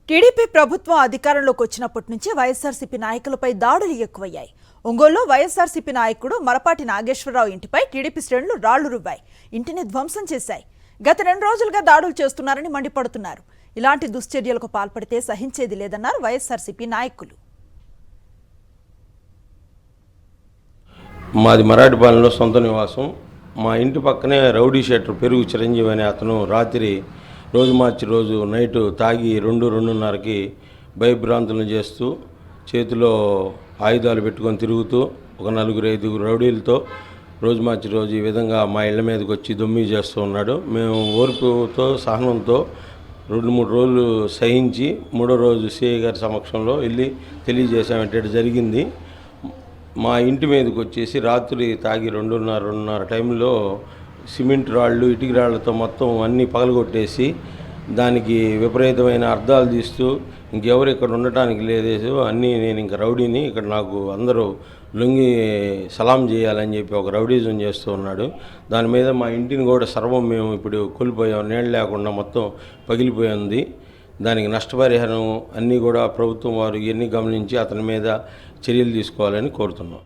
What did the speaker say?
TDP ప్రభుత్వం అధికారంలోకి వచ్చినప్పటి నుంచి వైఎస్ఆర్సీపీ నాయకులపై దాడులు ఎక్కువయ్యాయి. ఒంగోలులో వైఎస్ఆర్సీపీ నాయకుడు మరపాటి నాగేశ్వరరావు ఇంటిపై టీడీపీ శ్రేణులు రాళ్లు రువ్వాయి. ఇంటిని ధ్వంసం చేశాయి. గత 2 రోజులుగా దాడులు చేస్తున్నారని మండిపడుతున్నారు. ఇలాంటి దుశ్చర్యలకు పాల్పడితే సహించేది లేదన్నారు వైఎస్ఆర్సీపీ నాయకులు. మాది మరాఠీపాలెంలో సొంత నివాసం. మా ఇంటి పక్కనే రౌడీ షెటర్ పెరుగు చిరంజీవి అనే అతను రాత్రి రోజు మార్చి రోజు నైటు తాగి 2-2:30కి భయభ్రాంతులను చేస్తూ చేతిలో ఆయుధాలు పెట్టుకొని తిరుగుతూ ఒక 4-5 రౌడీలతో రోజు మార్చి రోజు ఈ విధంగా మా ఇళ్ల మీదకి వచ్చి దొమ్మి చేస్తూ ఉన్నాడు. మేము ఓర్పుతో సహనంతో 2-3 రోజులు సహించి 3వ రోజు సిఐ గారి సమక్షంలో వెళ్ళి తెలియజేసామంటే జరిగింది. మా ఇంటి మీదకి వచ్చేసి రాత్రి తాగి 2:30 టైంలో సిమెంట్ రాళ్ళు ఇటుక రాళ్లతో మొత్తం అన్నీ పగలగొట్టేసి దానికి విపరీతమైన అర్థాలు తీస్తూ ఇంకెవరు ఇక్కడ ఉండటానికి లేదేసు అన్నీ నేను ఇంకా రౌడీని, ఇక్కడ నాకు అందరూ లొంగి సలాం చేయాలని చెప్పి ఒక రౌడీజం చేస్తూ ఉన్నాడు. దాని మీద మా ఇంటిని కూడా సర్వం మేము ఇప్పుడు కోల్పోయాం. నీళ్ళు లేకుండా మొత్తం పగిలిపోయింది. దానికి నష్టపరిహారం అన్నీ కూడా ప్రభుత్వం వారు ఇవన్నీ గమనించి అతని మీద చర్యలు తీసుకోవాలని కోరుతున్నాం.